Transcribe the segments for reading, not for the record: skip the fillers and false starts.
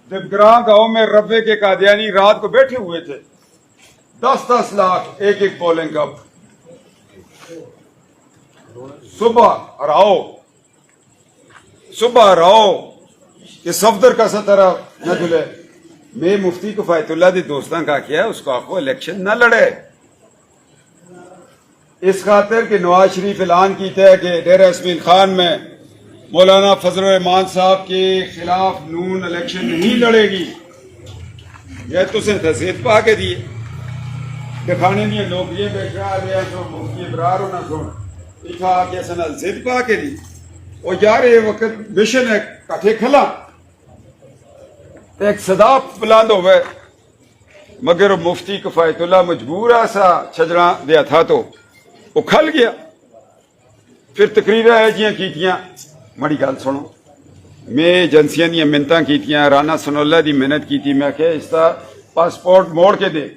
دیوگراں گاؤں میں ربے کے قادیانی رات کو بیٹھے ہوئے تھے، 10-10 لاکھ ایک پولنگ کپ. صبح رہو کہ صفدر کا سطرہ نہ جلے. میں مفتی کفایت اللہ دی دوستان کا کیا اس کو آخو الیکشن نہ لڑے، اس خاطر کہ نواز شریف اعلان کیتا ہے کہ ڈیرہ اسماعیل خان میں مولانا فضل الرحمان صاحب کے خلاف نون الیکشن نہیں لڑے گی. یہ تو سے تصدیق پا کے دیے دکھانے دیے لوگ یہ بیٹھ رہا ہے تو مفتی ابرار ہونا سن اتھا آ کے سنا ضد پا کے دی. اور یار یہ وقت مشن ہے کٹھے کھلا ایک صدا بلند ہوئے مگر مفتی کفایت اللہ مجبور ایسا چھجرا دیا تھا تو وہ کھل گیا. پھر تقریریں ایجیاں کیتیاں. مڑی گل سنو، میں ایجنسیاں دیا منتاں کیتیاں، رانا سنولہ دی محنت کیتی. میں کہ اس کا پاسپورٹ موڑ کے دے.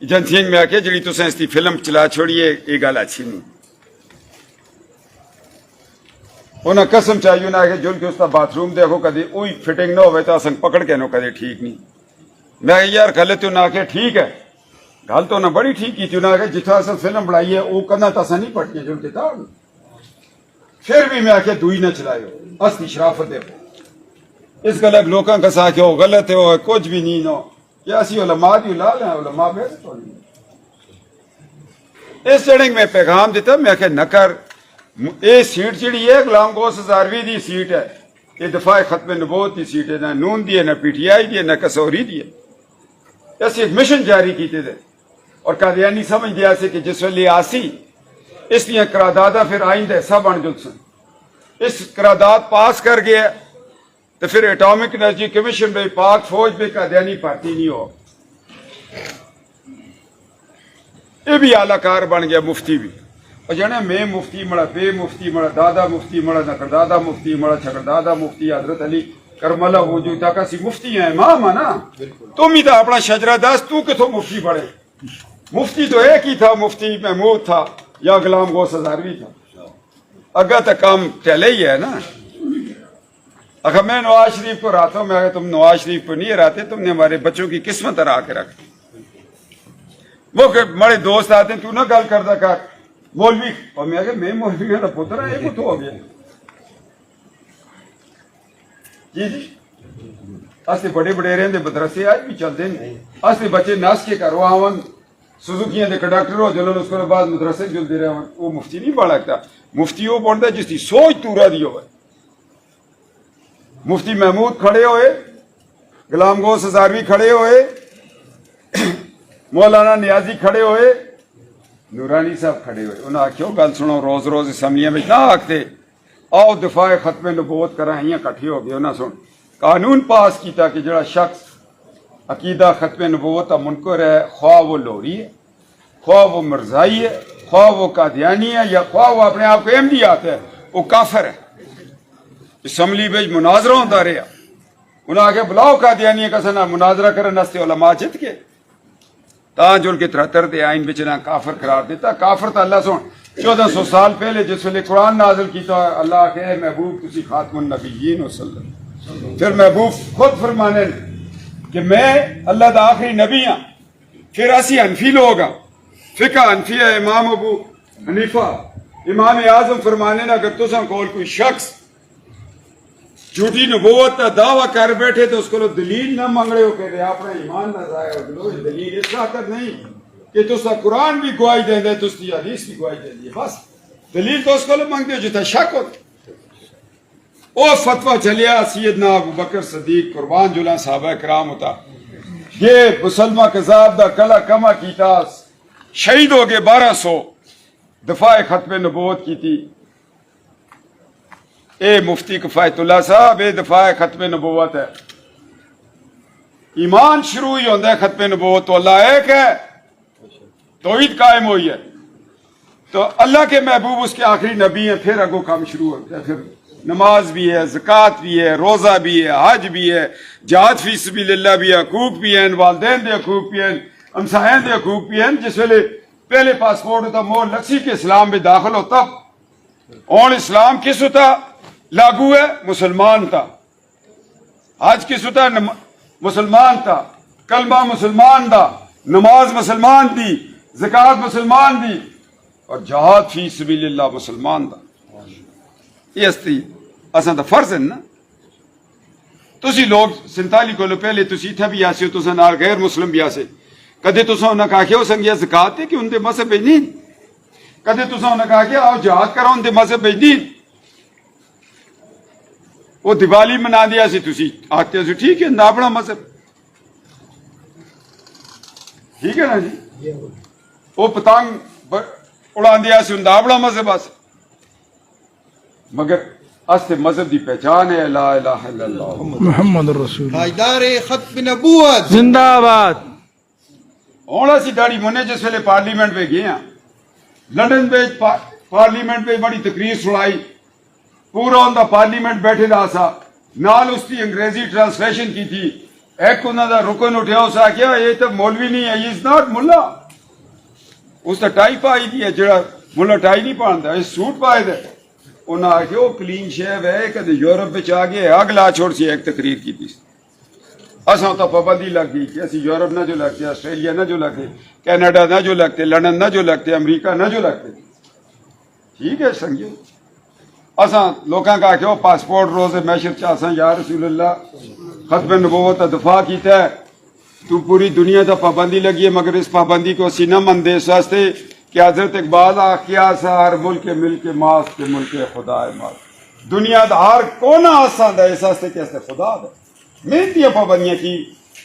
ایجنسیاں میں آکے جڑی تسیں اس دی فلم چلا چھوڑیے یہ گل اچھی نہیں. انہیں قسم چاہیے نہ کہ جل کے اس کا باتھ روم دیکھو کدی وہی فٹنگ نہ ہوئے تو اسن پکڑ کے نو کدی ٹھیک نہیں. میں یار گل تو نہ کہ ٹھیک ہے، گل تو نہ بڑی ٹھیک کی تھی نہ کہ جتنا اصل فلم بنائی ہے وہ کرنا تو اصل نہیں پڑتی جل کے تھا. پھر بھی میں آخیا دوئی نہ چلائیو اصلی شرافت دیکھو. اس گلک لوکاں کا سا کہ وہ غلط ہے وہ کچھ بھی نہیں نو کہ اسی علماء دی اولاد ہیں، علماء بے تو نہیں. اس جڑنگ میں پیغام دیتا میں آخیا نہ کر. یہ سیٹ جڑی ہے غلام غوث ہزاروی دی سیٹ ہے، یہ دفاع ختم نبوت دی سیٹ ہے. نہ نون دی ہے، نہ پی ٹی آئی دی ہے، نہ کسوری دی ہے. ایسے ایک مشن جاری کیتے تھے اور قادیانی سمجھ دیا سے کہ جس ویلے آسی اس لیے قراردادہ پھر آئندہ ایسا بن جل سن. اس قرارداد پاس کر گیا تو پھر اٹامک انرجی کمیشن میں پاک فوج میں قادیانی پارٹی نہیں ہو. یہ بھی اعلی کار بن گیا مفتی بھی. اور جانے میں مفتی مڑا بے مفتی مڑا دادا مفتی مڑا نقردادا مفتی مڑا چھکردادا مفتی حضرت علی کرم اللہ وجود تک اسی مفتی ہیں امام ہے نا. تم ہی تھا اپنا شجرہ داس تو کتوں مفتی پڑے. مفتی تو ایک ہی تھا، مفتی محمود تھا یا غلام غوث ہزاروی تھا. اگا تک کام چلے ہی ہے نا. اگر میں نواز شریف کو رہتا ہوں، میں اگر تم نواز شریف کو نہیں رہتے تم نے ہمارے بچوں کی قسمت ہرا کے رکھ. وہ بڑے دوست آتے ہیں تو نہ گل کرتا کر مولوی اور میں کہ میں مولوی کا پتر ہے یہ کتوں ہو گیا. جی اصلی بڑے بڑے رہتے مدرسے آج بھی چلتے ہیں. اصلی بچے نس کے کرو آون سزوکیاں دے کنڈکٹر ہو جلن اس کے بعد مدرسے جلتے رہے ہوں. وہ مفتی نہیں بڑھ لگتا. مفتی وہ بنتا جس کی سوچ تورا دی ہوئے. مفتی محمود کھڑے ہوئے، غلام غوث ہزاروی کھڑے ہوئے، مولانا نیازی کھڑے ہوئے، نورانی صاحب کھڑے ہوئے. انہوں نے آخیو گل سنو روز روز اسمبلیاں میں نہ آکھتے آؤ دفاع ختم نبوت کرا ہیاں کٹھے ہو گئے. انہوں نے سن قانون پاس کیتا کہ جڑا شخص عقیدہ ختم نبوت کا منکر ہے، خواہ وہ لوری ہے، خواہ وہ مرزائی ہے، خواہ وہ قادیانی ہے، یا خواہ وہ اپنے آپ کو احمدی آتا ہے، وہ کافر ہے. اسمبلی میں مناظرہ ہوتا رہا. انہوں نے آگے بلاؤ قادیانی کا سنا مناظرہ کرنے واسطے علماء جت کے تاج ان کے 73 دے آئین بچنا کافر قرار دیتا. کافر تا اللہ سن 1400 سال پہلے جس ویلے قرآن نازل کیتا اللہ کہ اے محبوب تسی خاتم النبیین وسلم. پھر محبوب خود فرمانے کہ میں اللہ دا آخری نبی ہاں. پھر اسی حنفی لوگ ہاں، فقہ حنفی ہے. امام ابو حنیفہ امام اعظم فرمانے نا اگر تساں کول کوئی شخص جھوٹی نبوت کا دعویٰ کر بیٹھے تو اس کو دلیل نہ منگ رہے ہو کہ اپنا ایمان نہ ضائع ہو. دلیل اس خاطر نہیں کہ تسا قرآن بھی گواہی دیں دے تس دی حدیث بھی گواہی دیں دی. بس دلیل تو اس کو منگتے ہو جتا شک ہو. او فتوہ چلیا سیدنا ابو بکر صدیق قربان جلان صحابہ کرام ہوتا یہ مسلمہ کذاب دا کلا کما کیتا شہید ہو گئے 1200 دفاع ختم نبوت کی تھی. اے مفتی کفایت اللہ صاحب اے دفاع ختم نبوت ہے. ایمان شروع ہی ہوتا ہے ختم نبوت تو اللہ ایک ہے، توحید قائم ہوئی ہے تو اللہ کے محبوب اس کے آخری نبی ہیں. پھر اگو کام شروع ہوتا ہے. پھر نماز بھی ہے، زکوٰۃ بھی ہے، روزہ بھی ہے، حج بھی ہے، جہاد فی سبیل اللہ بھی ہے، حقوق بھی ہیں، والدین دے حقوق بھی ہیں، ہمسایوں دے حقوق بھی ہیں. جس ویلے پہلے پاسپورٹ ہوتا مور لکسی کے اسلام میں داخل ہوتا اور اسلام کس ہوتا لاگو ہے مسلمان تھا. حج کی سطح مسلمان تھا، کلمہ مسلمان دا، نماز مسلمان دی، زکات مسلمان دی، اور جہاد فی سبیل اللہ مسلمان دا. یہ استی اساں دا فرض ہے نا. تسی لوگ 47 کو پہلے تسی اتھا بھی آسے ہو، تساں نال غیر مسلم بھی آسے. کدے تساں انہاں کہا کہ ہو سنگیا زکات ہے کہ ان دے مذہب ہے نہیں. کدے تساں انہاں کہا کہ آؤ جہاد کرو ان دے مذہب ہے نہیں. وہ دیوالی منا دیا سی، تسی آتے سی ٹھیک ہے نا اپنا مذہب، ٹھیک ہے نا جی. وہ پتنگ اڑا دیا سی ان اپنا مذہب آسے. مگر اس مذہب دی پہچان ہے لا الہ الا اللہ محمد رسول تاجدار ختم نبوت زندہ آباد. ہونا سی داڑی منے جس ویلے پارلیمنٹ پہ گئے ہیں لنڈن پہ پارلیمنٹ پہ بڑی تقریر سنائی، پورا ان دا پارلیمنٹ بیٹھے دا سا، نال اس کی انگریزی ٹرانسلیشن کی تھی. ایک انہوں دا رکن اٹھیا اس آکھیا یہ تو مولوی نہیں ہے، یہ از ناٹ ملا. اس دا ٹائی پائی دی ہے، جڑا ملا ٹائی نہیں پہنتا، یہ سوٹ پائے دے. انہوں نے آکھیا وہ کلین شیو ہے، کدے یورپ بچ آ گئے اگلا چھوڑ سی ایک تقریر کی تھی. اساں تو پابندی لگ گئی کہ اسی یورپ نہ جو لگتے، آسٹریلیا نہ جو لگتے، کینیڈا نہ جو لگتے، لندن نہ جو لگتے، امریکہ نہ جو لگتے. ٹھیک ہے سنگیو، اساں لوکاں کا کہ وہ پاسپورٹ روز میشر چاہساں یا رسول اللہ ختم نبوت کا دفاع کیتا ہے. تو پوری دنیا تا پابندی لگی ہے، مگر اس پابندی کو اسی نہ من دے. اس واسطے کہ حضرت اقبال آخیا سا ہر ملک ملک ماس کے ملک خدا ماس. دنیا دا ہر کونا آسان ہے، اس واسطے کہ اس خدا ہے. محنتی پابندیاں کی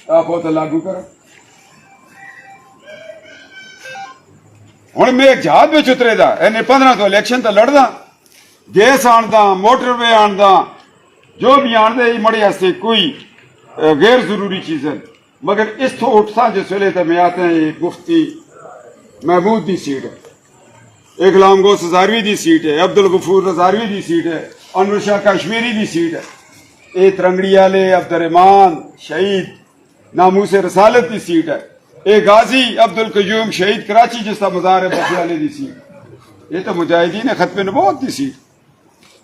آپ وہ تو لاگو کرو. ہوں میں ایک جہاز میں اترے دا اینے 15 تو الیکشن تو لڑدا، گیس آندا، موٹر وے آندا، جو بھی آندا یہ مڑے ہستے کوئی غیر ضروری چیزیں. مگر اس تو اٹھتا جس ویلے تو میں آتے ہیں یہ مفتی محمود دی سیٹ ہے، ایک غلام گوس ہزاروی دی سیٹ ہے، عبد الغفور ہزاروی دی سیٹ ہے، انور شاہ کشمیری دی سیٹ ہے، اے ترنگڑی والے عبد الرحمان شہید ناموس رسالت دی سیٹ ہے، اے غازی عبد القیوم شہید کراچی جس کا مزار ہے بخی والے دی سیٹ. یہ تو مجاہدین ختم نبوت دی سیٹ.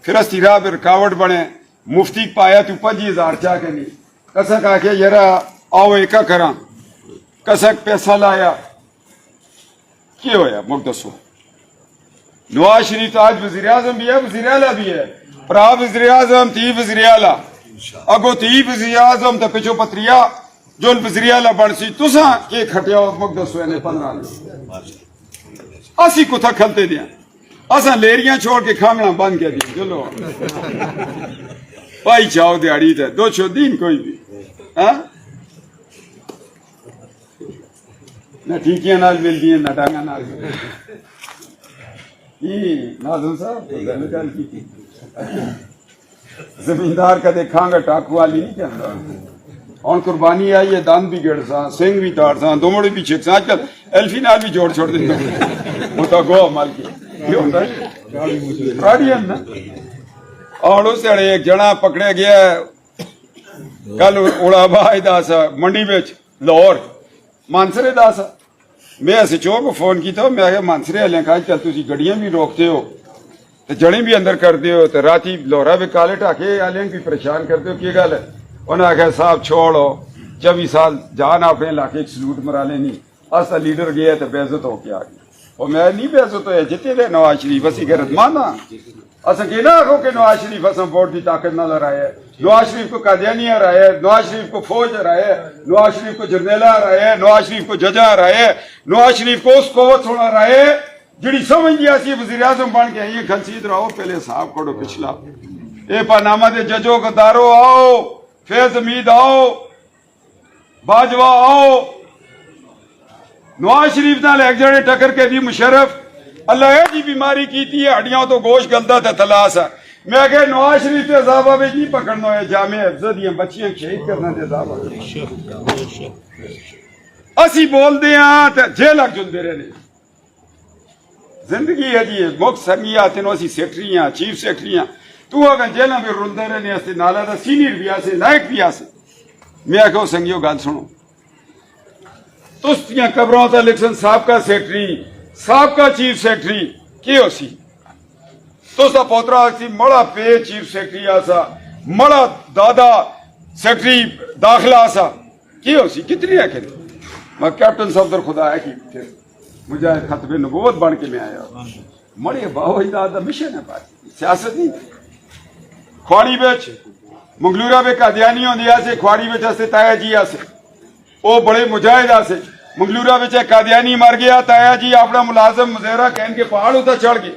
پھر اس راہ پہ رکاوٹ بنے، مفتی پایا تو 5000 چاہ کے نہیں کسک آ کے یرا آؤ ایک کراں کسک پیسہ لایا کیا ہویا مک دسو. نواز شریف آج وزیر اعظم بھی ہے، وزیر اعلیٰ بھی ہے، پرا وزیر اعظم تی وزیر اعلیٰ اگو تی وزیر اعظم تے پچھو پتریا جو وزیر اعلیٰ بن سی تساں کے کھٹیا مک دسو نے 15 اسی کو تھا کھلتے دیا اساں لیریاں چھوڑ کے کھانگنا بند کیا دیا. چلو پائی چاہو دیہڑی تے دو چھو دین کوئی بھی نہ ٹھیکیاں نال مل دیئے نہ ڈانگا نال مل دیئے. ناظم صاحب گل کی زمیندار کدے کھانگا ٹاکو والی نہیں کہندا. ہن قربانی آئی ہے، دند بھی گڑ سا، سنگ بھی تاڑ سا، دومڑی بھی چھک سا. آج کل ایلفی نال بھی جوڑ چھوڑ دیتا وہ تو گو عمل کی یہ ہوتا ہے گاڑی ہے نا. اور اس سے ایک جنا پکڑے گیا کل اڑا بائی دا سا منڈی میں لاہور مانسرے دا سا. میں ایسے چو کو فون کی تھا، میں آگے مانسرے والے کہا چل تسی گڑیاں بھی روکتے ہو تو جڑیں بھی اندر کرتے ہو تو راتی لوہرا بھی کالے ٹاکے والے بھی پریشان کرتے ہو. کی گل ہے؟ انہوں نے آخیا صاحب چھوڑو 24 سال جان اپنے علاقے سلوٹ مرا لینی. ایسا لیڈر گیا تو بے عزت ہو کے آ گیا. اور میں نہیں بے عزت ہوئے جتے رہے نواز شریف اسی غیرت مانا اصا کہ نہ آخو کہ نواز شریف اصا ووٹ کی طاقت نہ لڑائے، نواز شریف کو قادیانی ہرائے، نواز شریف کو فوج ہرائے، نواز شریف کو جرنیلا ہرائے، نواز شریف کو ججا ہرائے، نواز شریف کو اس قوت سونا ہرائے جڑی سمجھ گیا سی وزیر اعظم بن کے یہ گھنسیت رہو. پہلے صاحب کھڑو پچھلا اے پانامہ دے ججوں کا دارو آؤ، فیض امید آؤ، باجوہ آؤ. نواز شریف نال ایک جڑے ٹکر کے دی مشرف اللہ ہے جی بیماری کی تھی ہڈیاں تو گوشت گلتا تھا تلاش ہے. میں کہ نواز شریف کے عذابہ میں نہیں پکڑنا ہے، جامع افضل دیاں بچیاں شہید کرنا دے عذابہ اسی بول دے ہاں تے جیل اگ جلدے رہنے. زندگی ہے جی مک سنگیا تینوں اسی سیکٹریاں چیف سیکٹریاں تو اگر جیلوں میں رندے رہنے اسے نالا دا سینئر بھی آسے لائق بھی آسے. میں کہ سنگیو گل سنو تستیاں قبروں تا لکھن سابقہ سیکٹری سابقہ چیف سیکٹری کی ہو سی تو سا پوترا سی مڑا پے چیف سیکٹری آسا مڑا دادا سیکٹری داخلہ سا کی ہو سی کتنی ہے کہ میں کیپٹن صفدر خدا ہے کی پھر مجاہد ختم نبوت بن کے میں آیا مڑے باہو اجداد مشن ہے پارٹی سیاست نہیں کھواڑی بیچ منگلورا بے قادیانی ہوندیا سے کھواڑی بیچ سے تایا جی سے او بڑے مجاہد سے منگلورا بیچ قادیانی مر گیا تایا جی اپنا ملازم مزیرہ کہن کے پہاڑ ہوتا چڑھ گئے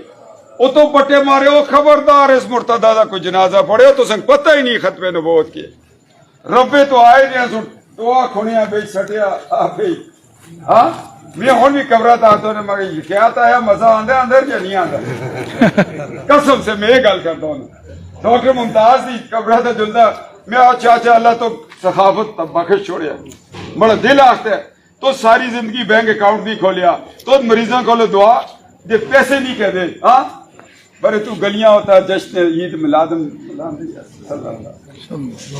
او تو پٹے مارے او خبردار اس مرتدہ دا کوئی جنازہ پڑے تو سنگ پتہ ہی نہیں ختم نبوت کے ربے تو آئے دیا سن دعا کھونیا بیچ سٹیا آپے ہاں میں ہون بھی قبرات آتا ہوں مگر یہ کیا آتا ہے مزہ آندھا اندر یا نہیں آندھا قسم سے میں گل کرتا ہوں ڈاکٹر ممتاز دی قبرات جلدہ میں چاچا اللہ تو سخافت بخش چھوڑیا بڑا دل آختا ہے تو ساری زندگی بینک اکاؤنٹ نہیں کھولیا تو مریضوں کھولو دعا دے پیسے نہیں کہہ دے ہاں برے تو گلیاں ہوتا ہے جشن عید میلادم صلی اللہ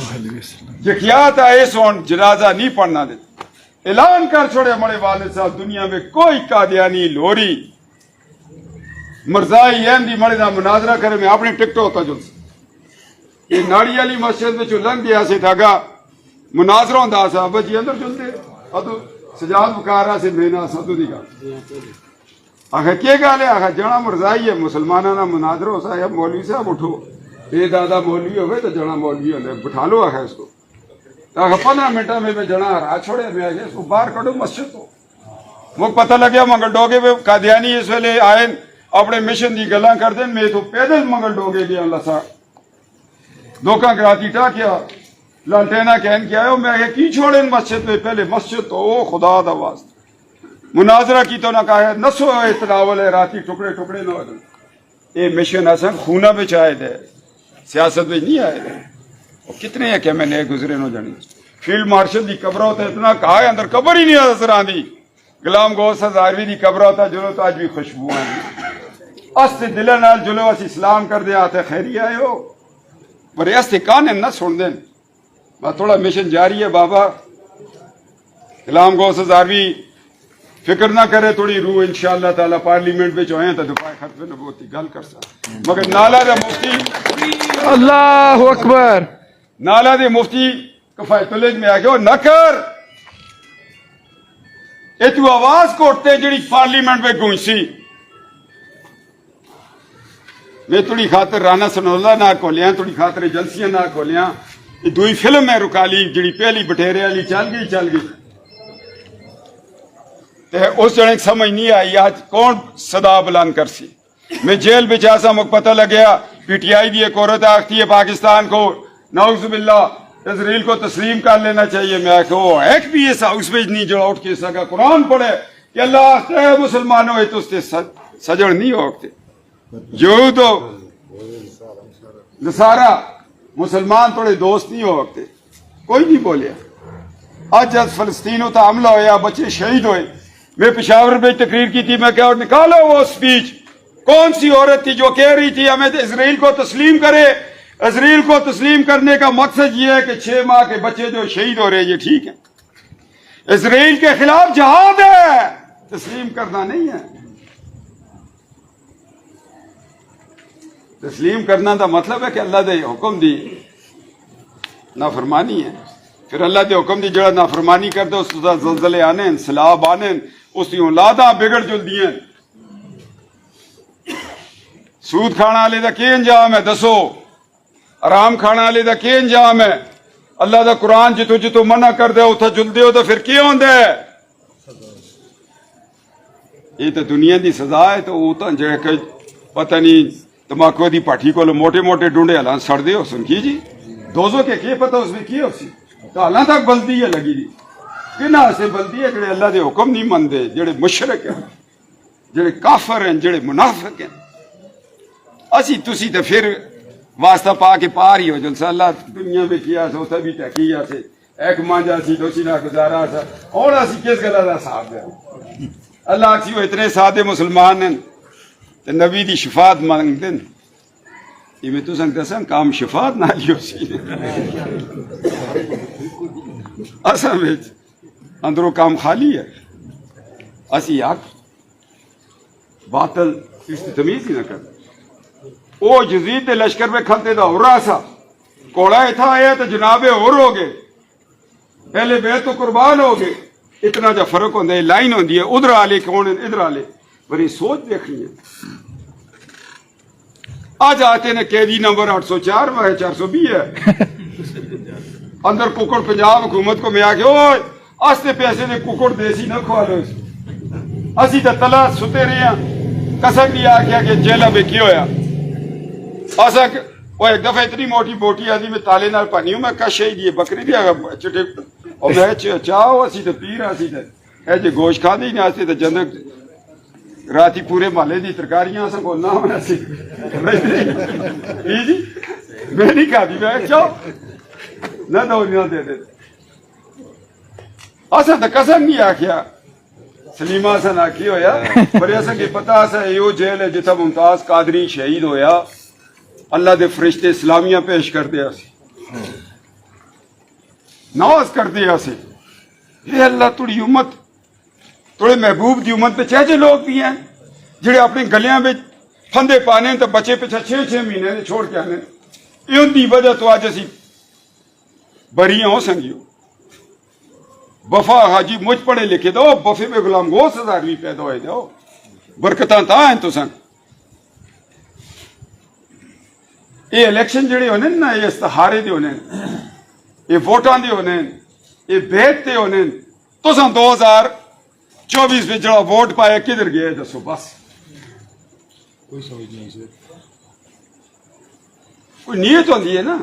علیہ وسلم یہ کیا تھا اس وقت جنازہ نہیں پڑھنا دے اعلان کر چھوڑے ہمارے والد صاحب دنیا میں کوئی قادیانی لوری مرزائی احمدی مڑے دا مناظرہ کرے میں اپنی ٹکٹ ہوتا جو یہ ناڑی والی مسجد میں جو لنگ دیا سے دھاگا مناظرہ ہوندا سا بچی اندر جلدے ادو سجاد بکارا سے مینا سدو دی گل آخر کیا گل ہے آخر جنا مرزائی ہے مسلمانوں کا مناظرہ ہو سا مولوی صاحب اٹھو اے دادا مولوی ہوئے تو جنا مولوی ہوئے بٹھا لو آخر اس کو آخر 15 منٹوں میں جنا ہرا چھوڑے میں آگے اس کو باہر کڑو مسجد تو وہ پتہ لگیا منگل ڈوگے پہ قادیانی اس ویلے آئے اپنے مشن دی گلاں کر دیں میں تو پیدل منگل ڈوگے گیا اللہ سا دھوکہ کراتی ٹا کیا لالٹینا کہن کے آئے میں آگے کی چھوڑے مسجد میں پہلے مسجد تو او خدا دا واسطہ مناظرہ کی تو نہ کہا ہے نسو اتناول ہے راتی ٹکڑے ٹکڑے نہ ہو یہ مشن اصل خونہ میں آئے دے سیاست میں نہیں آئے دے اور کتنے ہیں کہ میں نے گزرے نہ جانی فیلڈ مارشل دی قبر ہوتا ہے اتنا کہا ہے اندر قبر ہی نہیں نظر آندی غلام گوس ہزاروی دی قبر ہوتا جلو تو آج بھی خوشبو آندی استے دلہ نال جلو اس اسلام کر دے آتے خیری آئے ہو پر استے کانے نہ سن دیں بس تھوڑا مشن جاری ہے بابا غلام گوس ہزاروی فکر نہ کرے تھوڑی روح انشاءاللہ تعالی پارلیمنٹ میں جو ہیں تو دفاع ختم نبوت کی گل کر سا مگر نالا دے مفتی اللہ اکبر نالا دے مفتی کفایت اللہ میں آگے نہ کر اے تو آواز کوٹتے جڑی پارلیمنٹ میں گونسی میں تھوڑی خاطر رانا سنولا نہ کھولیاں تھوڑی خاطر جلسیاں نہ کھولیاں یہ دوئی فلم ہے رکالی جڑی پہلی بٹھیرے والی چل گئی اس جنے سمجھ نہیں آئی آج کون صدا بلند کر سی میں جیل بچ ایسا مجھ پتہ لگیا پی ٹی آئی دی ایک عورت آختی ہے پاکستان کو نعوذ باللہ اسرائیل کو تسلیم کر لینا چاہیے میں آخو ایک بھی ایسا اس میں نہیں جو اٹھ کے سکا قرآن پڑھے کہ اللہ آختے ہے مسلمانوں ہے تو اس سے سجڑ نہیں ہوتے جو تو نصارہ مسلمان تھوڑے دوست نہیں ہوتے کوئی نہیں بولے آج جب فلسطینوں تا حملہ ہویا بچے شہید ہوئے میں پشاور میں تقریر کی تھی میں کہا نکالو وہ سپیچ کون سی عورت تھی جو کہہ رہی تھی ہمیں اسرائیل کو تسلیم کرے اسرائیل کو تسلیم کرنے کا مقصد یہ ہے کہ 6 ماہ کے بچے جو شہید ہو رہے ہیں یہ ٹھیک ہے اسرائیل کے خلاف جہاد ہے تسلیم کرنا نہیں ہے تسلیم کرنا دا مطلب ہے کہ اللہ دے حکم دی نافرمانی ہے پھر اللہ دے حکم دی جڑا نافرمانی کر دے اس دا زلزلے آنے انسلاب آنے اس دی اولاداں بگڑ جل دیئے سود کھانا لے دا کی انجام ہے دسو آرام کھانا لے دا کی انجام ہے اللہ دا قرآن جتو منع کر دے اتھا جل دے ہو تو پھر کی ہوں دے یہ تو دنیا دی سزا ہے تو اوتا جڑے کہ پتہ نہیں تماکو دی پاٹھی کو لو موٹے موٹے ڈونڈے الان سڑ دے ہو سن کی جی دوزو کے کی پتہ اس میں کی ہو سی تو اللہ تک بلدی ہے لگی دی کنہ سے بلدی ہے جڑے اللہ دے حکم نہیں مندے جڑے مشرک ہیں جڑے کافر ہیں جڑے منافق ہیں اسی تسی تو پھر واسطہ پا کے پار ہی ہو جلسہ اللہ دنیا میں کیا سو تبھی تحقیہ سے ایک مانجا سی دوسی نہ گزارا سا اور اسی کس گلہ دا صاحب دے اللہ اکسی وہ اتنے سادے مسلمان ہیں تو نبی دی شفاعت مانگ دیں یہ میں تو سنگتا سن کام شفاعت نہ لیو سی اصل میں اندروں کام خالی ہے اسی حق باطل اس تمیز ہی نہ کرتا او یزید دے لشکر میں کھلتے دا ہو رہا سا کوڑا اتھا آیا تو جناب اور ہو گئے پہلے بے تو قربان ہو گئے اتنا جا فرق ہوتا ہے لائن ہوتی ہے ادھر آلے کون ہیں ادھر آلے بڑی سوچ دیکھنی ہے آج آتے ہیں قیدی نمبر 804 وہ 420 ہے اندر ککڑ پنجاب حکومت کو میں آگے اوئے آستے پیسے نے ککڑ دیسی نہ کھوا لو اسی تا تلا ستے رہے ہیں قسم نہیں آگیا کہ جیلہ میں کی ہویا آسا وہ ایک دفعہ اتنی موٹی بوٹی آدھی میں تالے نال پانی ہوں میں کش شہید یہ بکری بھی آگا چٹے اور میں چاہو اسی تا پیر آسی تا اے جے گوشت کھا دی نہیں آستے تا جندک راتی پورے محلے دی ترکاریاں آسا کو نہ ہونا سی جی میں نہیں کھا دی میں چاہو نہ دو نہیں دے دے آسا تا قسم نہیں آکھیا سلیمہ آسا ناکی ہویا پر ایسا کہ پتہ آسا ایو جیل ہے جتا ممتاز قادری شہید ہویا اللہ دے فرشتے اسلامیہ پیش کر دیا سی نواز کر دیا سی اے اللہ توڑی امت توڑے محبوب دی امت پہ چاہے لوگ بھی ہیں جڑے اپنے گلیاں میں پھندے پانے تو بچے پچھا 6 مہینے نے چھوڑ کے آنے ان دی وجہ تو آج اسی بریاں ہو سنگیو وفا حاجی مجھ پڑھے لکھے دو بفے میں غلام گوس ہزار بھی پیدا ہوئے دو برکتاں تا ہیں تو سنگ یہ الیکشن جڑے ہونے نا یہ استہارے دے ہونے یہ ووٹاں دے ہونے یہ بیت دے ہونے تو سن 2024 میں جڑا ووٹ پائے کدھر گئے دسو بس کوئی سمجھ نہیں سے کوئی نیت ہوندی ہے نا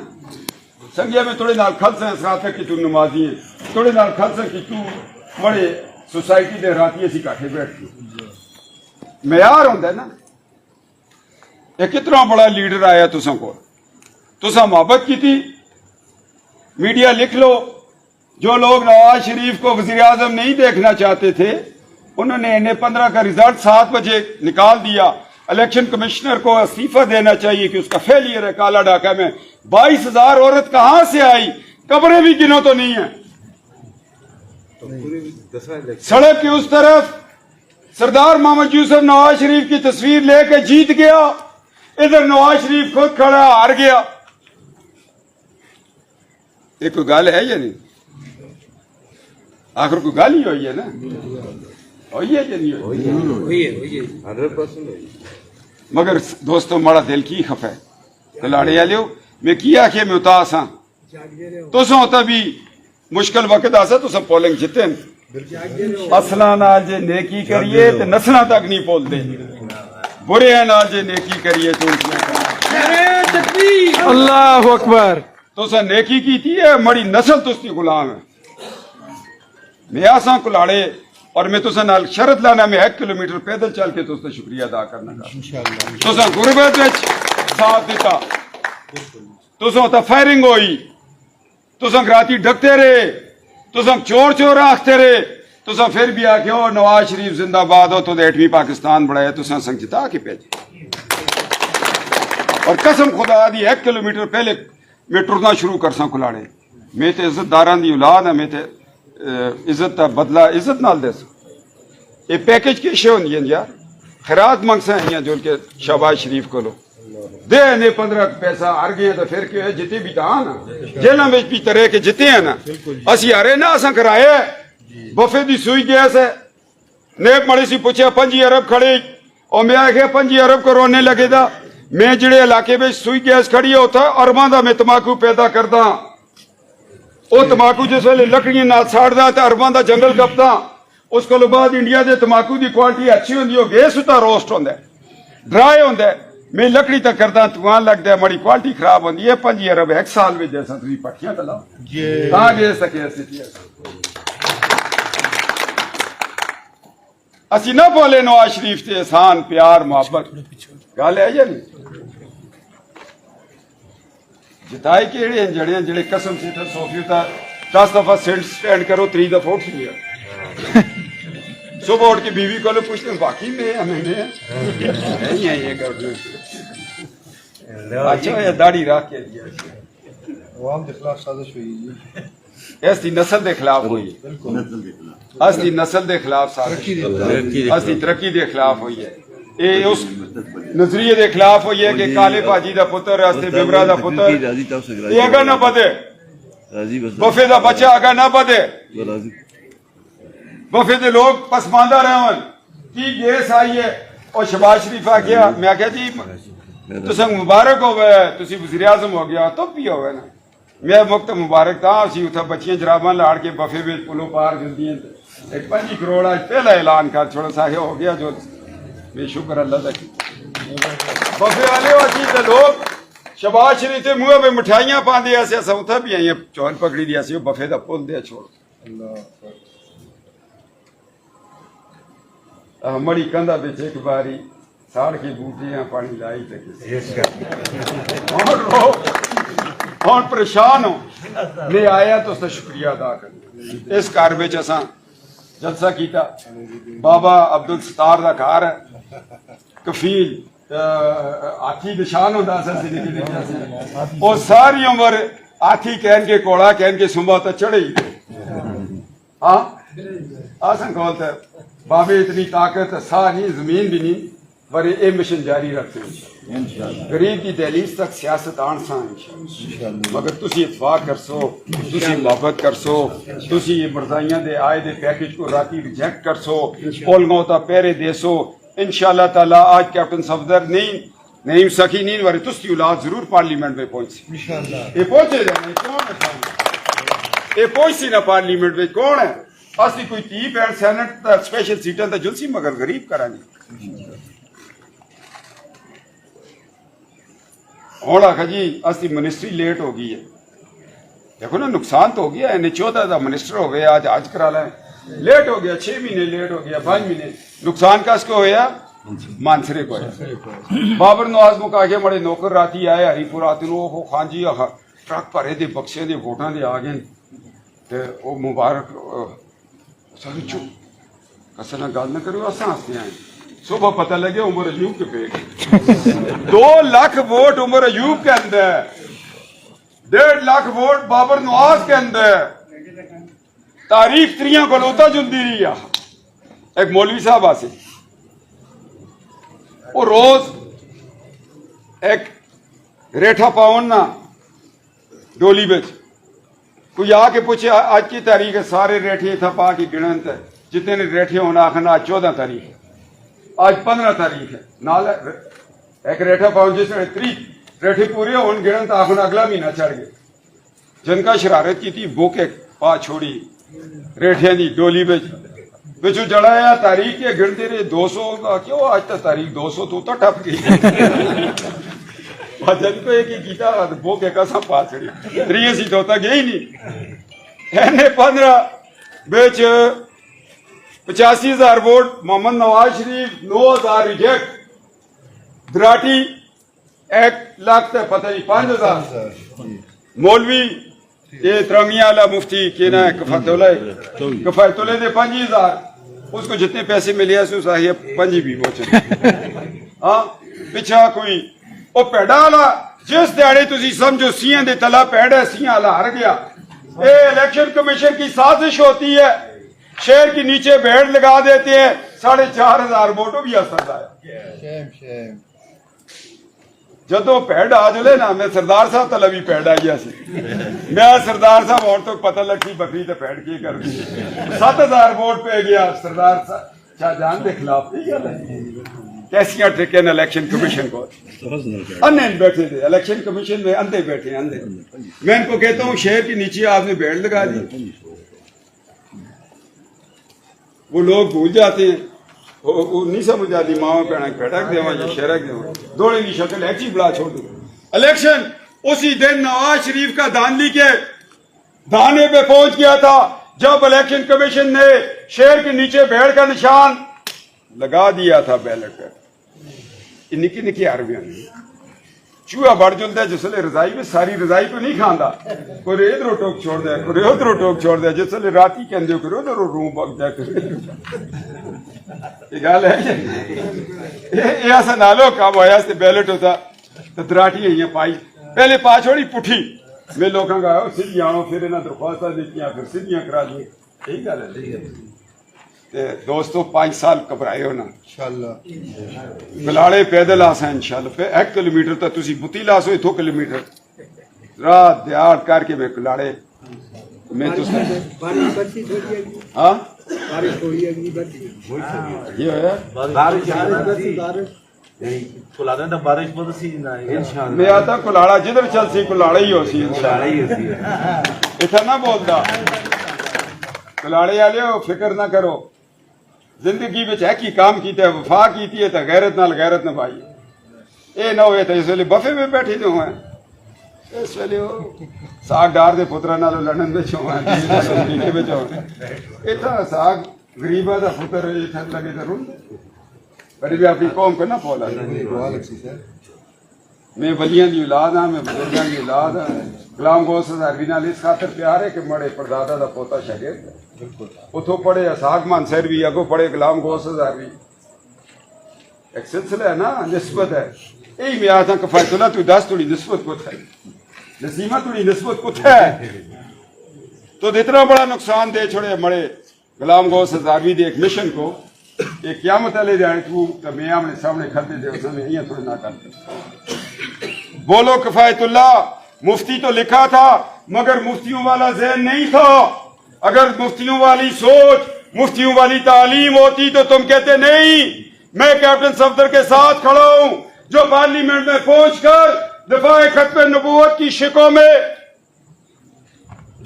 سنگیا میں تھوڑے نال کھل سے ساتھ کہ تو نمازی ہیں تھوڑے نال کھل سے کہ تو بڑے سوسائٹی دے راتی اسی کاٹھے بیٹھتی معیار ہوندہ ہے نا ایک اتنا بڑا لیڈر آیا تساں کو تساں محبت کی تھی میڈیا لکھ لو جو لوگ نواز شریف کو وزیر اعظم نہیں دیکھنا چاہتے تھے انہوں نے انہیں 15 کا رزلٹ 7 بجے نکال دیا الیکشن کمشنر کو استعفیٰ دینا چاہیے کہ اس کا فیلئر ہے کالا ڈاکہ میں 22,000 عورت کہاں سے آئی قبریں بھی گنو تو نہیں ہیں سڑک کی اس طرف سردار محمد یوسف نواز شریف کی تصویر لے کے جیت گیا ادھر نواز شریف خود کھڑا ہار گیا یہ کوئی گال ہے یا نہیں آخر کوئی گال ہی ہوئی ہے نا ہوئی ہے یا نہیں ہوئی مگر دوستو مڑا دل کی خف ہے کلاڑے آلیو میں کیا کہ میں اتاس ہاں تو سو ہوتا بھی مشکل وقت آسا تو سب پولنگ جتے ہیں اصلا نال جے نیکی کریے تو نسلہ تک نہیں پول دیں برے ہیں نال جے نیکی کریے تو اللہ اکبر تو سا نیکی کی تھی ہے مڑی نسل تو اس کی غلام ہے میں آساں کلاڑے اور میں تو سا نال شرط لانا میں 1 کلومیٹر پیدل چل کے تو اس کا شکریہ ادا کرنا گا تو سا غربت وچ ساتھ دیتا تو سا ہوتا فائرنگ ہوئی تو سا گراتی ڈکتے رہے تو سا چور چور آختے رہے تو سا پھر بھی آکے ہو نواز شریف زندہ باد ہو تو 8ویں پاکستان بڑھایا تو سا سنگ جتا کے پیجے اور قسم خدا دی 1 کلومیٹر پہلے میں ٹرنا شروع کر سا کلاڑے میں تے عزت داران دی اولاد ہے میں تے عزت دا بدلہ عزت نال دے سا یہ پیکج کی شے ہوندی ہیں یار خیرات منگ سا ہیں جو کہ شہباز شریف کو لو دے نے 15 پیسہ ہر گئے تو پھر کہ جتے بھی تا نا جیلوں میں بھی طرح کے جتے ہیں نا اسی ہرے نا اساں کرائے بفے دی سوئی گیا سے نیب مڑی سی پوچھے 5 ارب کھڑے اور میں آگے 5 ارب کو رونے لگے دا میں جڑے علاقے میں سوئی گیس کھڑی ہوتا ارباں دا میں تماکو پیدا کردا او تماکو جس ویلے لکڑیاں نال ساڑدا تے ارباں دا جنگل کپدا اس کو بعد انڈیا دے تماکو دی کوالٹی اچھی ہوندی ہو گیس ہوتا روسٹ ہوندا ہے ڈرائی ہوندا ہے میں لکڑی تک کردا تواں لگدا ہے مڑی کوالٹی خراب ہوندی ہے 5 ارب 1 سال میں جیسا تسی پٹھیاں تلا ہاں گیس سکے ایسی اسی نہ بولے نواز شریف تے احسان پیار محبت گل ہے یا نہیں جتائی کیڑے ہیں جڑے جڑے قسم سے تھا سوفیو تھا 10 دفعہ سٹینڈ کرو 3 دفعہ اٹھ لیا صبح اٹھ کے بیوی کو لو پوچھتے ہیں باقی میں ہمیں نہیں ہے یہ کر اچھا یہ داڑھی رکھ کے دیا عوام کے خلاف سازش ہوئی جی ایسی نسل دے خلاف ہوئی ہے اصلی نسل دے خلاف سازش اصلی ترقی دے خلاف ہوئی ہے یہ اس نظریے کے خلاف ہوئی ہے کہ کالے بھاجی دا پتر واسطے بمرا دا پتر یہ اگر نہ بدے بفے دا بچہ اگر نہ بدے بفے دے لوگ پسماندہ رہن کی گیس آئی ہے اور شہباز شریف آ گیا میں کہا جی تو مبارک ہوئے تسی وزیر اعظم ہو گیا تو بھی ہوئے نا میں مکت مبارک تھا اسی اتھا بچیاں جراباں لاڑ کے بفے میں پلو پار جلدی ہیں ایک 5 کروڑ آج پہلا اعلان کر چھوڑا ساہے ہو گیا جو بے شکر اللہ تک بفے والے واچی تے لوگ شہباز شریف تے منہ میں مٹھائیاں پان دیا سے اسا اتھا بھی آئیں چون پکڑی دیا سے بفے دا پل دیا چھوڑ مڑی کندھا بچ ایک باری ساڑ کے بوٹیاں پانی لائی تے اور پریشان ہو لے آیا تو اس کا شکریہ ادا کر اس گھر میں اساں جلسہ کیتا بابا عبدالستار دا گھر ہے کفیل ہاتھی نشان ہوتا سا اور ساری عمر ہاتھی کہن کے کوڑا کہن کے صبح تو چڑھے ہی ہاں آسان کھولتا ہے بابے اتنی طاقت سا نہیں زمین بھی نہیں بڑے اے مشن جاری رکھتے ہیں غریب کی دہلیز تک سیاست آن سا مگر تسی اتفاق کر سو تسی محبت کر سو تسی یہ مرزائیاں دے آئے دے پیکج کو راتی ریجیکٹ کر سو پولگاں تا پیرے دے سو انشاءاللہ تعالیٰ آج کیپٹن صفدر نہیں سکی نہیں ورے تس کی اولاد ضرور پارلیمنٹ میں پہنچ یہ پہنچے جانا کون ہے یہ پہنچ سی نا پارلیمنٹ میں کون ہے اسی کوئی 30 پینٹ سینٹ تا سپیشل سیٹاں تا جلسی مگر غریب کرانی اور آخا جی اسی منسٹری لیٹ ہو گئی ہے دیکھو نا نقصان تو ہو گیا ہے 14 دا منسٹر ہو گیا آج کرا لیں لیٹ ہو گیا 6 مہینے لیٹ ہو گیا 5 مہینے نقصان کس کو ہویا مانسرے کو ہویا بابر نواز مکا کے بڑے نوکر راتی آئے ہری پور آتے وہ خان جی ٹرک بھرے دے بخشے دے ووٹاں دے آگے تے وہ مبارک سارے چپ کسنا گل نہ کرو اساں ہستے ہیں صبح پتہ لگے عمر ایوب کے پہ 2 لاکھ ووٹ عمر ایوب کے اندر 1.5 لاکھ ووٹ بابر نواز کے اندر تاریخ تریاں گلوتا جلدی رہی ایک مولوی صاحب آسے وہ روز ایک ریٹھا پاؤن نا ڈولی بچ کوئی آ کے پوچھے آج کی تاریخ ہے سارے ریٹھے تھا پا کی گننت ہے جتنے ریٹھے ہونا آخنا آج 14 تاریخ ہے آج 15 تاریخ ہے نال ایک ریٹھا پاؤن جس میں 3 ریٹھے پورے ہون گننت آخنا اگلا مہینہ چڑھ گئے جن کا شرارت کی تھی بوکے پا چھوڑی ریٹھیاں دی ڈولی بچو جڑایا تاریخ کے گنتے رہے 200 کا کیوں آج تک تاریخ 200 تو ٹپ گئی جن کو ایک ہی کیتا بوکے کا سا پا چھڑی 3 تو تک گئی نہیں اینے 15 بیچ 85,000 ووٹ محمد نواز شریف 9,000 ریجیکٹ دراٹی 1 لاکھ تے پتہ نہیں 5,000 مولوی یہ ترامیہ والا مفتی کے نا کفایت اللہ دے 5,000 اس کو جتنے پیسے ملے ہیں سو صاحب 5 بھی پہنچے ہاں پچھا کوئی وہ پیڑا والا جس دیہڑے تسی سمجھو سیاں دے تلا پیڑ ہے سیاں والا ہر گیا اے الیکشن کمیشن کی سازش ہوتی ہے شہر کے نیچے بھیڑ لگا دیتے ہیں 4,500 ووٹوں بھی اثر آیا جدو پیڑ آ جلے نا میں سردار صاحب تلا بھی پیڑ آ گیا سی میں سردار صاحب اور تو پتہ لگی بکری تو پیڑ کی کر دی 7,000 ووٹ پہ گیا سردار صاحب شاہ جان کے خلاف کیسیاں ٹرکیں الیکشن کمیشن کو اندھے بیٹھے تھے الیکشن کمیشن میں اندھے بیٹھے اندھے میں ان کو کہتا ہوں شہر کے نیچے آپ نے بھیڑ لگا دی وہ لوگ بھول جاتے ہیں وہ نہیں سمجھ آتی ماں پہنا کھٹک دے یا شرک دے دوڑے کی شکل ایسی بڑا چھوڑ دو الیکشن اسی دن نواز شریف کا دھاندلی کے دھانے پہ پہنچ گیا تھا جب الیکشن کمیشن نے شہر کے نیچے بھیڑ کا نشان لگا دیا تھا بیلٹ پہ نکی نکی عربیاں چوہا بڑھ جلتا ہے جس لئے رضائی میں ساری رضائی کو نہیں کھاندا کوئی ادھر ٹوک چھوڑ دیا کوئی ادھر ٹوک چھوڑ دیا جس لئے راتی کہندے کوئی ادھر روم بگ جائے یہ گال ہے یہ ایسا نالو کام ہویا اس نے بیلٹ ہوتا تو دراٹی ہے یہ پائی پہلے پا چھوڑی پٹھی میں لوگوں کا سیدھی آنو پھر انہاں درخواستہ دیکھیاں پھر سیدھیاں کرا دی یہی گال ہے تے دوستو 5 سال گھبرائے ہو نا انشاءاللہ گلاڑے پیدل آسا انشاءاللہ پھر 1 کلومیٹر تو تسی بتی لاسو 2 کلومیٹر رات دیار کر کے میں گلاڑے میں تو بارش برسی تھوڑی ہے ہاں بارش ہوئی اگلی برسی یہ ہویا بارش بہت سی انشاءاللہ میں آتا کلاڑا جدھر چل سی کلاڑا ہی ہو سی انشاءاللہ اتنا نہ بولتا کلاڑے والے ہو فکر نہ کرو زندگی میں ہے کی کام کیتے وفا کیتی ہے تو غیرت نہ بھائی اے نہ ہوئے تو اس ویلے بفے میں بیٹھے جو ہیں اس ویلے ساگ ڈار دے پترا نال لڑن وچ ہیں وچ ہیں اتنا ساگ غریبا دا پتر اتنا لگے تے رون پر بھی اپنی قوم کو نہ بولا دعا لگسی سر میں ولیاں دی اولاد ہاں میں بزرگاں دی اولاد ہاں غلام غوث ہزاروی نال اس خاطر پیار ہے کہ مڑے پردادا دا پوتا شاگرد بالکل اتوں پڑھے اسحاق مانسروی اگوں پڑھے غلام غوث ہزاروی ایک سلسلہ ہے نا نسبت ہے یہی میں آتا کفایت اللہ تو دس تھوڑی نسبت کچھ ہے نسیمہ تھوڑی نسبت کچھ ہے تو اتنا بڑا نقصان دے چھوڑے مڑے غلام غوث ہزاروی دے ایک مشن کو ایک قیامت علیہ جائے تو میں اپنے سامنے کھلتے دے اس میں یہ تھوڑی نہ کرتے بولو کفایت اللہ مفتی تو لکھا تھا مگر مفتیوں والا ذہن نہیں تھا اگر مفتیوں والی سوچ مفتیوں والی تعلیم ہوتی تو تم کہتے نہیں میں کیپٹن صفدر کے ساتھ کھڑا ہوں جو پارلیمنٹ میں پہنچ کر دفاع ختم نبوت کی شکوں میں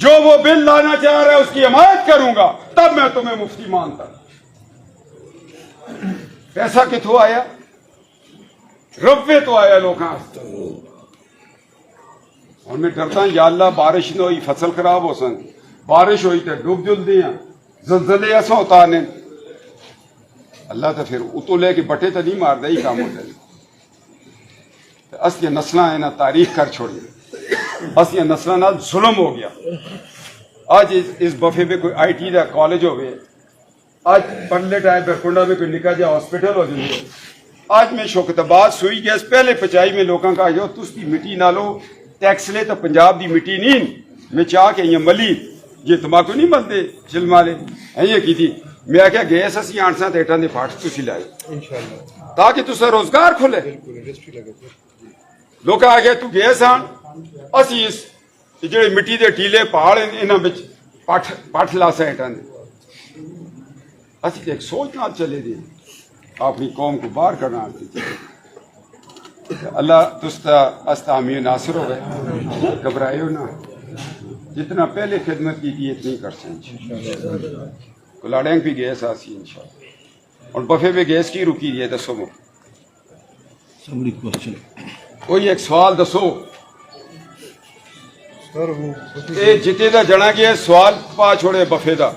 جو وہ بل لانا چاہ رہا ہے اس کی حمایت کروں گا تب میں تمہیں مفتی مانتا پیسہ کتوں آیا روے تو آیا لوگاں اور میں ڈرتا ہوں یا اللہ بارش نہ ہوئی فصل خراب ہو سن بارش ہوئی تو ڈوب جل دیا زلزلے ایسا ہوتا نہیں اللہ تو پھر اتو لے کے بٹے تو نہیں مار دے ہی کام ہوتا ہے اصلی نسلیں ہیں نا تاریخ کر چھوڑی اصلی نسلیں نہ ظلم ہو گیا آج اس بفے پہ کوئی آئی ٹی دا کالج ہوئے آج پرلے ٹائم پہ کنڈا میں کوئی نکا جا ہاسپٹل ہو جائے آج میں شوکتباد سوئی گیس پہلے پچائی میں لوگوں کا جو تس دی مٹی نہ لو ٹیکس لے تو پنجاب دی مٹی نہیں میں چاہ کے یہ ملی یہ تماکو نہیں ملتے چل مالے یہ کی تھی میں آ گیس اسی آنسا تو ایٹان دے پاٹ تھی لائے انشاءاللہ تاکہ تصا روزگار کھلے بالکل انڈسٹری لگے سر لوگ آ گئے تو گیس آن اسی اس جڑے مٹی دے ٹیلے پہاڑ انہاں وچ پاٹ لاسا ایٹان دے اسی ایک سوچ نال چلے دی اپنی قوم کو باہر کرنا اللہ تستا استامی ناصر ہو گئے گھبرائے ہو نا جتنا پہلے خدمت کی تھی اتنی کر سیں کلاڑیں بھی گیس آسی انشاءاللہ اور بفے میں گیس کی رکی ہے دسو مو کوئی ایک سوال دسو سر وہ اے جتے دا جنا گیا سوال پا چھوڑے بفے دا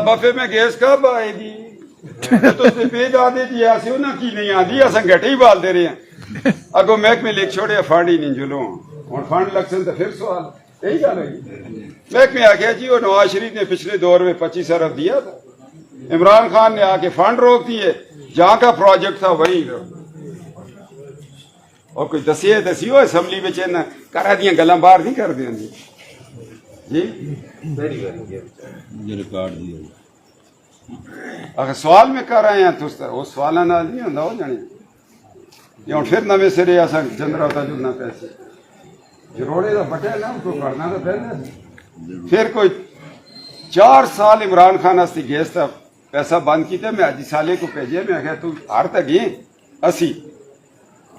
بفے میں گیس کب آئے گی تو پیج آ دے دی آسی انہاں کی نہیں آدھی اساں گھٹے ہی بال دے رہے ہیں اگو میک میں لکھ چھوڑے فنڈ ہی نہیں جلوں اور فنڈ لگ سن تو پھر سوال یہی گل ہوئی میک میں آ گیا جی وہ نواز شریف نے پچھلے دور میں 25 ارب دیا تھا عمران خان نے آ کے فنڈ روک دیے جہاں کا پروجیکٹ تھا وہی اور کوئی دسی ہو اسمبلی میں چین کرا دیا گلاں باہر نہیں کر دیں جی اگر سوال میں کر رہے ہیں تو اس سوالہ نال نہیں ہوتا ہو جانے یا پھر نویں سرے ایسا جندرا ہوتا جلنا پیسے جروڑے کا بٹے نا تو کرنا تو پہلے پھر کوئی 4 سال عمران خان ہستی گیس تھا پیسہ بند کیتے میں اج سالے کو بھیجے میں آخیا تو ہار تک گئے اسی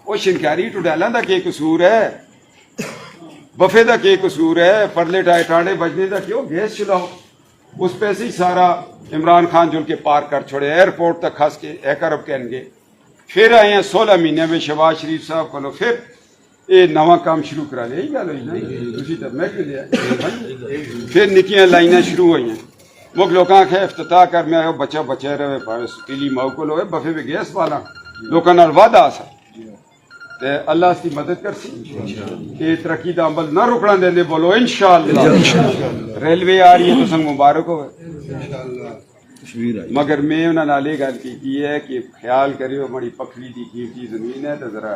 وہ شنکاری ٹوڈالا دا کی قصور ہے بفے دا کی قصور ہے پرلے ٹانڈے بجنے دا کیوں گیس چلاؤ اس پیسے ہی سارا عمران خان جل کے پار کر چھوڑے ایئرپورٹ تک خاص کے 1 ارب کہیں گے پھر آئے ہیں 16 مہینے میں شہباز شریف صاحب کو پھر یہ نواں کام شروع کرا لیا یہی گل ہوئی نا اسی طرح میں لیا پھر نکیاں لائنیں شروع ہوئی ہیں وہ لوگوں کے افتتاح کر میں بچہ بچے رہے پاوے سٹیلی ماؤ کو لوگ بفے میں گیس والا لوگوں نال وعدہ آ سا تے اللہ اس کی مدد کر سی کہ ترقی دا عمل نہ رکنا دیں دے بولو انشاءاللہ ریلوے آ رہی ہے تو سنگ مبارک ہوئے انشاءاللہ مگر میں انہوں نے یہ گل کی ہے کہ خیال کریو بڑی پکڑی دی قیمتی زمین ہے تو ذرا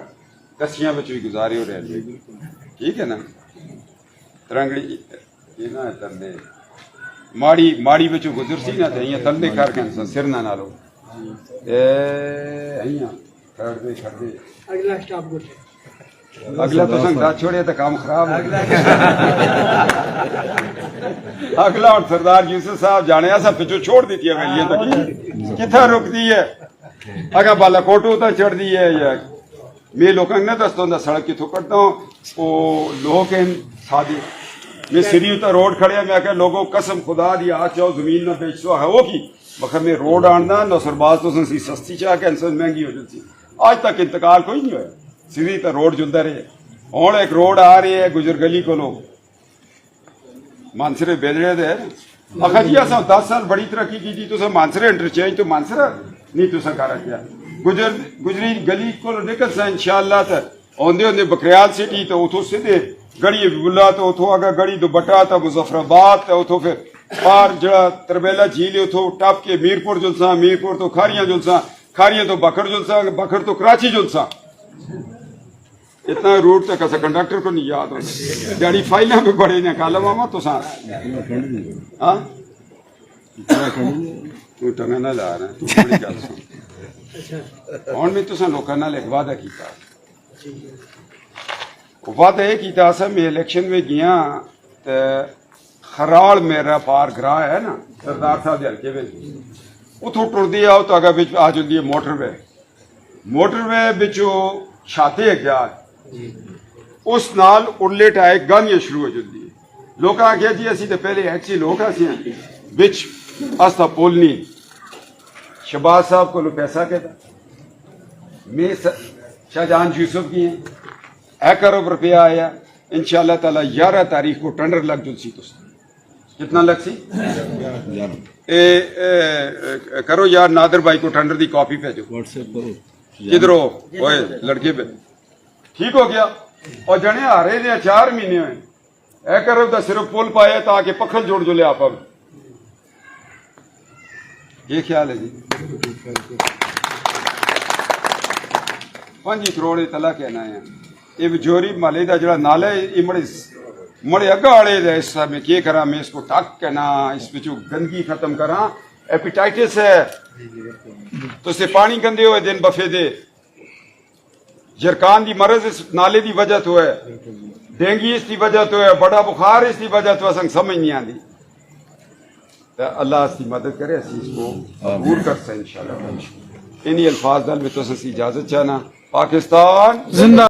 کسیاں بچ بھی گزارے ہو رہے ٹھیک ہے نا ترنگڑی یہ نہ ترلے ماڑی بچوں گزر سی نا تے ایاں تلے کر کے سرنا نالو ایاں کر دے اگلا سٹاپ کو اگلا تو سنگ دا چھوڑے تو کام خراب ہو گیا اگلا اور سردار یوسف صاحب جانے ایسا پچھو چھوڑ دیتی ہے یہ تو کتھا رک دی ہے اگر بالا کوٹو تا چڑھ دی ہے یا میں لوگوں نے دستوں دا سڑک کی تھکڑتا ہوں وہ لوگ ہیں سادی میں سری تا روڈ کھڑے ہیں میں کہ لوگوں قسم خدا دی آج چاہو زمین نہ بیچ سو ہے وہ کی بخیر میں روڈ آننا نصر باز تو سنسی سستی چاہ کے انسان مہنگی ہو جلتی آج تک انتقال کوئی نہیں ہویا سری تا روڈ جلدہ رہے اور ایک روڈ آ رہی ہے گجر گلی کو لوگ مانسرے بیدرے دے اخا جی ایسا 10 سال بڑی ترقی کی تھی تو سا مانسرے انٹرچینج تو مانسرہ نہیں تو سا کارا کیا گجری گلی کو نکل سا انشاءاللہ تا ہوندے بکریال سٹی تو اتھو سدھے گڑی بلا تو اتھو اگر گڑی دو بٹا تا مظفر آباد تا اتھو پھر پار جڑا تربیلا جھیل اتھو ٹاپ کے میرپور جلسا میرپور تو کھاریاں جلسا کھاریاں تو بکھر جلسا بکھر تو کراچی جلسا اتنا روٹ تک ایسا کنڈکٹر کو نہیں یاد ہوتا جاڑی فائلہ میں بڑے نے کالا ماما تو سان ہاں تو ٹنگا نہ لا رہا ہے تو بڑی گل سن اور میں تو سان لوکاں نال ایک وعدہ کیتا وعدہ یہ کیتا سا میں الیکشن میں گیا تے خراڑ میرا پار گراہ ہے نا سردار صاحب دے ہلکے وچ اتھوں ٹردی آؤ تو اگے وچ آ جلدی ہے موٹر وے وچوں چھاتے گیا اس نال اڑلے ٹائے گانیاں شروع ہو جاتی ہے لوگ آگیا جی اسی تو پہلے ایکچی لوگ آسی ہیں بچ استا پولنی شہباز صاحب کو لو پیسہ کہتا میں شاہ جہان یوسف کی ہیں 1 کروڑ روپیہ آیا انشاءاللہ تعالی 11 تاریخ کو ٹنڈر لگ جل سی تو کتنا لگ سی کرو یار نادر بھائی کو ٹنڈر دی کاپی بھیجو کدھر ہو اوئے لڑکے پہ ٹھیک ہو گیا اور جنے آ رہے تھے 4 مہینے میں 1 کروڑ دا صرف پول پایا تاکہ پکھل جوڑ جو لے آپ اب یہ خیال ہے جی 5 کروڑ تلا کہنا ہے یہ جوری مالے دا جڑا نالا ہے یہ مڑے اگا آڑے دا اس میں کیا کرا میں اس کو ٹاک کہنا اس پہ جو گندگی ختم کرا ایپیٹائٹس ہے تو اسے پانی گندے ہوئے دن بفے دے جرکان دی مرض اس نالے دی وجہ تو ہے ڈینگی اس دی وجہ تو ہے بڑا بخار اس دی وجہ تو ہے سمجھ نہیں آتی اللہ اس کی مدد کرے اسی اس کو عبور کر سکیں انشاءاللہ انہی الفاظ دل میں تو سے اجازت چاہنا پاکستان زندہ